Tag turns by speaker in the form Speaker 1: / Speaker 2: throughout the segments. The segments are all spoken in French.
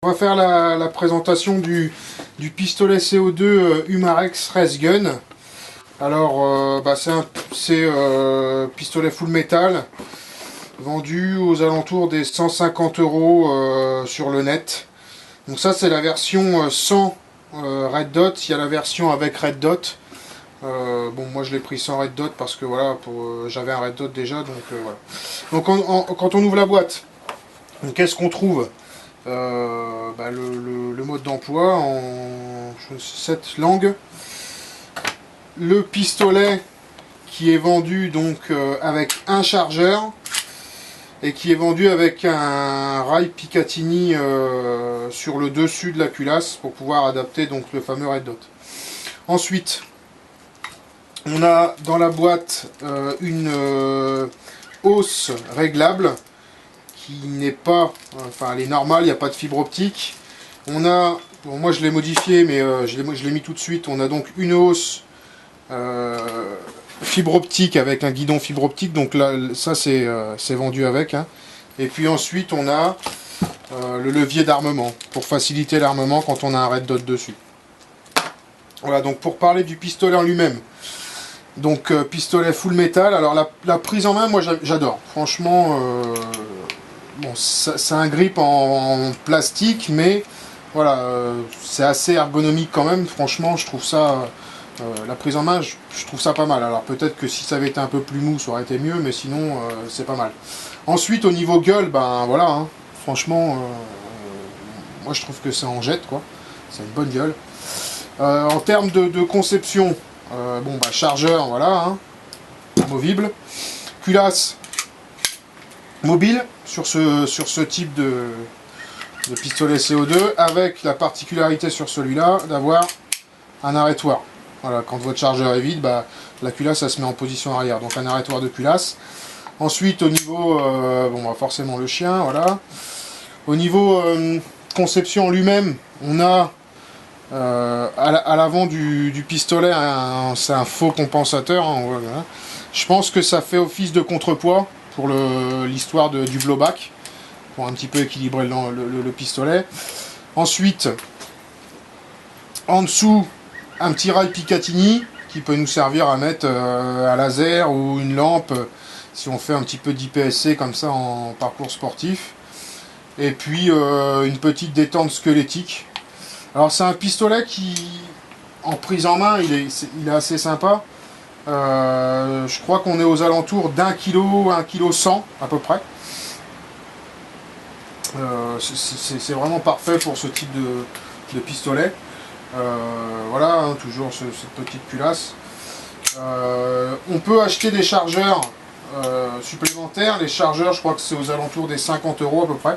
Speaker 1: On va faire la présentation du pistolet CO2 Umarex Race Gun. Alors, c'est pistolet full metal, vendu aux alentours des 150 € sur le net. Donc ça, c'est la version sans Red Dot. Il y a la version avec Red Dot. Bon, moi je l'ai pris sans Red Dot parce que voilà, j'avais un Red Dot déjà, donc voilà. Donc quand on ouvre la boîte, qu'est-ce qu'on trouve? Le mode d'emploi en 7 langues, le pistolet qui est vendu donc avec un chargeur et qui est vendu avec un rail Picatinny sur le dessus de la culasse pour pouvoir adapter donc le fameux Red Dot. Ensuite, on a dans la boîte une hausse réglable qui n'est pas, enfin elle est normale, il n'y a pas de fibre optique. On a, bon, moi je l'ai modifié, mais je l'ai mis tout de suite. On a donc une hausse fibre optique avec un guidon fibre optique, donc là ça c'est vendu avec. Hein. Et puis ensuite on a le levier d'armement pour faciliter l'armement quand on a un Red Dot dessus. Voilà, donc pour parler du pistolet en lui-même. Donc pistolet full metal. Alors la prise en main, moi j'adore. Franchement. Bon, c'est un grip en plastique, mais voilà, c'est assez ergonomique quand même. Franchement, je trouve ça, la prise en main, je trouve ça pas mal. Alors peut-être que si ça avait été un peu plus mou, ça aurait été mieux, mais sinon, c'est pas mal. Ensuite, au niveau gueule, ben voilà, hein, franchement, moi je trouve que ça en jette, quoi. C'est une bonne gueule. En termes de conception, chargeur, voilà, hein, amovible. Culasse mobile sur ce type de pistolet CO2, avec la particularité sur celui-là d'avoir un arrêtoir. Voilà, quand votre chargeur est vide, la culasse ça se met en position arrière, donc un arrêtoir de culasse. Ensuite au niveau, forcément le chien, voilà. Au niveau conception lui-même, on a à l'avant du pistolet, c'est un faux compensateur, hein, voilà. Je pense que ça fait office de contrepoids pour l'histoire du blowback, pour un petit peu équilibrer le pistolet. Ensuite, en dessous, un petit rail Picatinny qui peut nous servir à mettre un laser ou une lampe si on fait un petit peu d'IPSC comme ça en parcours sportif. Et puis une petite détente squelettique. Alors c'est un pistolet qui, en prise en main, il est assez sympa. Je crois qu'on est aux alentours d'1 kg, 1 kg 100 à peu près. C'est vraiment parfait pour ce type de pistolet. Voilà, hein, toujours cette petite culasse. On peut acheter des chargeurs supplémentaires. Les chargeurs, je crois que c'est aux alentours des 50 € à peu près.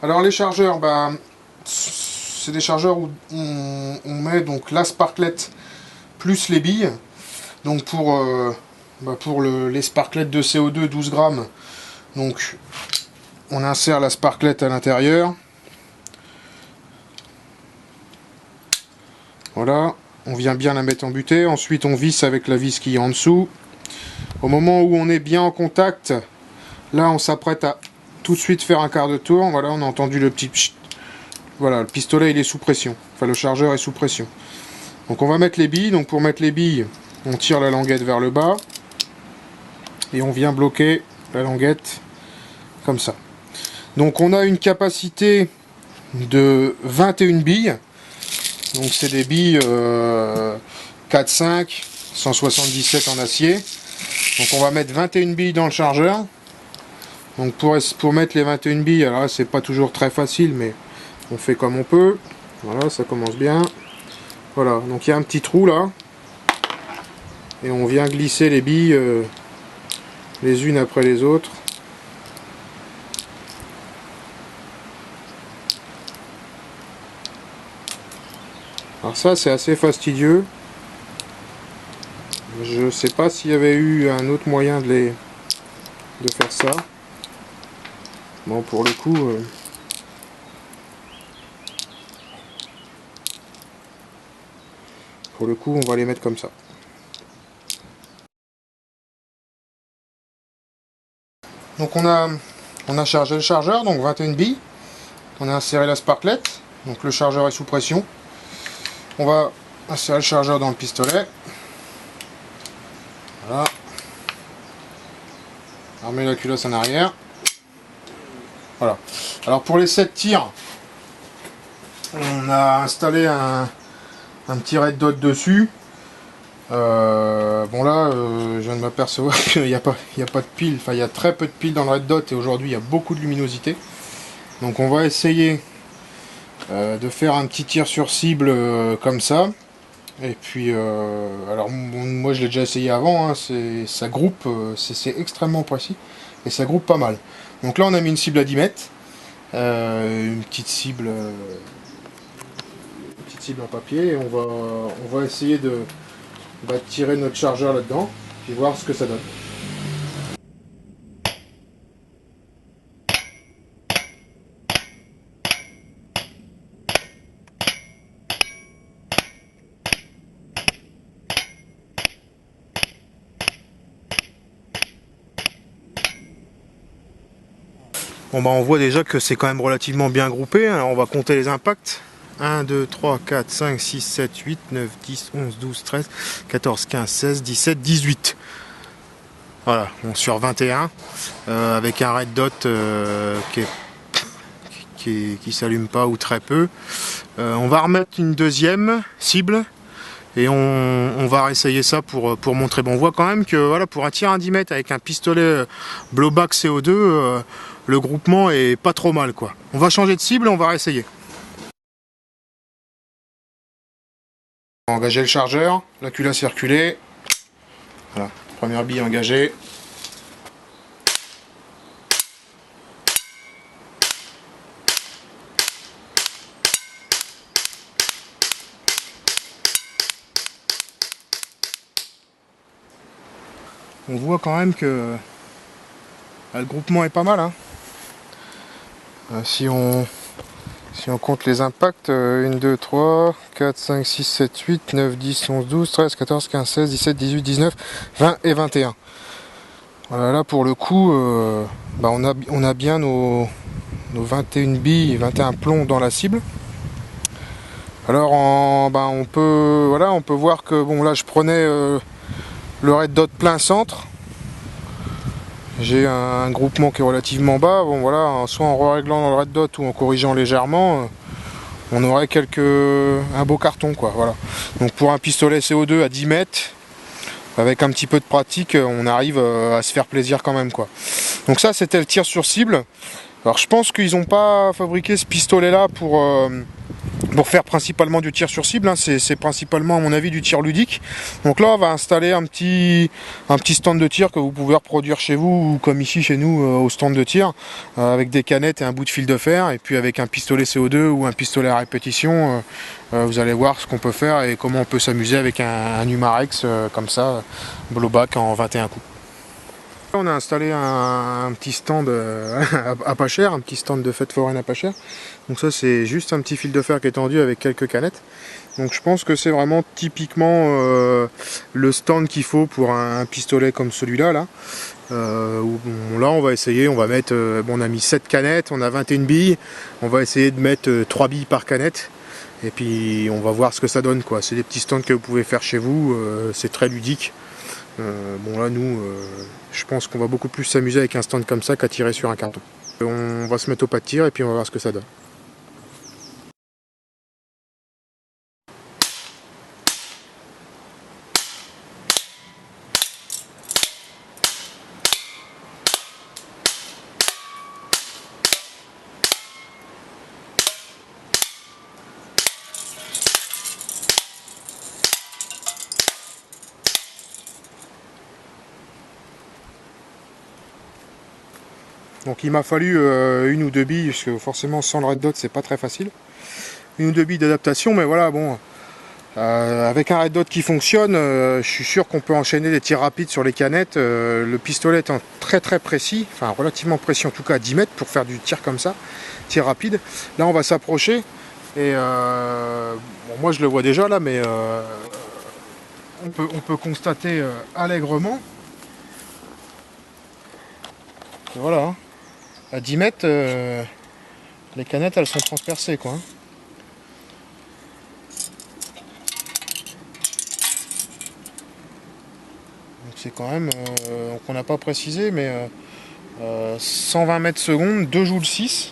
Speaker 1: Alors les chargeurs, c'est des chargeurs où on met donc la sparklette plus les billes. Donc pour les sparklettes de CO2 12 grammes, donc on insère la sparklette à l'intérieur. Voilà, on vient bien la mettre en butée. Ensuite on visse avec la vis qui est en dessous. Au moment où on est bien en contact, là on s'apprête à tout de suite faire un quart de tour. Voilà, on a entendu le petit pchit. Voilà, le pistolet il est sous pression. Enfin le chargeur est sous pression. Donc on va mettre les billes. Donc pour mettre les billes, on tire la languette vers le bas. Et on vient bloquer la languette comme ça. Donc on a une capacité de 21 billes. Donc c'est des billes 4-5, 177 en acier. Donc on va mettre 21 billes dans le chargeur. Donc pour mettre les 21 billes, alors là c'est pas toujours très facile, mais on fait comme on peut. Voilà, ça commence bien. Voilà, donc il y a un petit trou là. Et on vient glisser les billes les unes après les autres. Alors ça c'est assez fastidieux. Je sais pas s'il y avait eu un autre moyen de faire ça. Bon, pour le coup, on va les mettre comme ça. Donc on a On a chargé le chargeur, donc 21 billes. On a inséré la sparklet, donc le chargeur est sous pression. On va insérer le chargeur dans le pistolet. Voilà. On remet la culasse en arrière. Voilà. Alors pour les 7 tirs, on a installé un petit red dot dessus. Bon là, je viens de m'apercevoir qu'il n'y a pas de pile, enfin il y a très peu de piles dans le red dot et aujourd'hui il y a beaucoup de luminosité. Donc on va essayer de faire un petit tir sur cible comme ça. Et puis, alors moi je l'ai déjà essayé avant, hein, ça groupe, c'est extrêmement précis et ça groupe pas mal. Donc là on a mis une cible à 10 mètres, une petite cible en papier et on va essayer de tirer notre chargeur là-dedans puis voir ce que ça donne. Bon bah on voit déjà que c'est quand même relativement bien groupé, alors on va compter les impacts. 1, 2, 3, 4, 5, 6, 7, 8, 9, 10, 11, 12, 13, 14, 15, 16, 17, 18. Voilà, on sur 21, avec un red dot qui s'allume pas ou très peu. On va remettre une deuxième cible et on va réessayer ça pour montrer. Bon, on voit quand même que voilà, pour un tir à 10 mètres avec un pistolet blowback CO2, le groupement est pas trop mal quoi. On va changer de cible et on va réessayer. On va engager le chargeur, la culasse circulée. Voilà, première bille engagée. On voit quand même que le groupement est pas mal. Hein. Si on compte les impacts, 1, 2, 3, 4, 5, 6, 7, 8, 9, 10, 11, 12, 13, 14, 15, 16, 17, 18, 19, 20 et 21. Voilà, là pour le coup, bah on a bien nos 21 billes, 21 plombs dans la cible. Alors on peut voir que bon là je prenais le red dot plein centre. J'ai un groupement qui est relativement bas. Bon voilà, soit en réglant dans le red dot ou en corrigeant légèrement, on aurait un beau carton quoi. Voilà. Donc pour un pistolet CO2 à 10 mètres, avec un petit peu de pratique, on arrive à se faire plaisir quand même quoi. Donc ça c'était le tir sur cible. Alors je pense qu'ils n'ont pas fabriqué ce pistolet là pour faire principalement du tir sur cible, hein. C'est principalement à mon avis du tir ludique. Donc là on va installer un petit stand de tir que vous pouvez reproduire chez vous ou comme ici chez nous au stand de tir avec des canettes et un bout de fil de fer et puis avec un pistolet CO2 ou un pistolet à répétition vous allez voir ce qu'on peut faire et comment on peut s'amuser avec un Humarex comme ça, blowback en 21 coups. On a installé un petit stand à pas cher, un petit stand de fête foraine à pas cher. Donc ça c'est juste un petit fil de fer qui est tendu avec quelques canettes. Donc je pense que c'est vraiment typiquement le stand qu'il faut pour un pistolet comme celui-là. Là on va essayer, on va mettre, on a mis 7 canettes, on a 21 billes. On va essayer de mettre 3 billes par canette. Et puis on va voir ce que ça donne quoi. C'est des petits stands que vous pouvez faire chez vous, c'est très ludique. Bon là nous je pense qu'on va beaucoup plus s'amuser avec un stand comme ça qu'à tirer sur un carton. On va se mettre au pas de tir et puis on va voir ce que ça donne. Donc il m'a fallu une ou deux billes, parce que forcément sans le red dot c'est pas très facile. Une ou deux billes d'adaptation, mais voilà, bon, avec un red dot qui fonctionne, je suis sûr qu'on peut enchaîner des tirs rapides sur les canettes. Le pistolet étant très très précis, enfin relativement précis en tout cas à 10 mètres pour faire du tir comme ça, tir rapide. Là on va s'approcher et bon, moi je le vois déjà là, mais on peut constater allègrement. Voilà. Hein. à 10 mètres, les canettes elles sont transpercées quoi. Donc c'est quand même, on n'a pas précisé, mais 120 mètres secondes, 2 joules 6.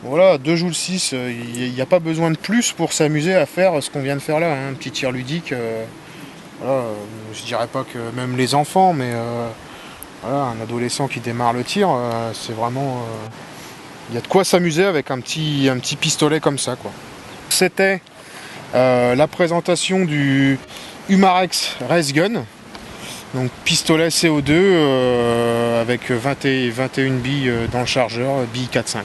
Speaker 1: Voilà, 2 joules 6, il n'y a pas besoin de plus pour s'amuser à faire ce qu'on vient de faire là, hein, un petit tir ludique. Voilà, je dirais pas que même les enfants, mais voilà, un adolescent qui démarre le tir, c'est vraiment... il y a de quoi s'amuser avec un petit pistolet comme ça, quoi. C'était la présentation du Umarex Race Gun. Donc pistolet CO2 avec 20 et 21 billes dans le chargeur, billes 4-5.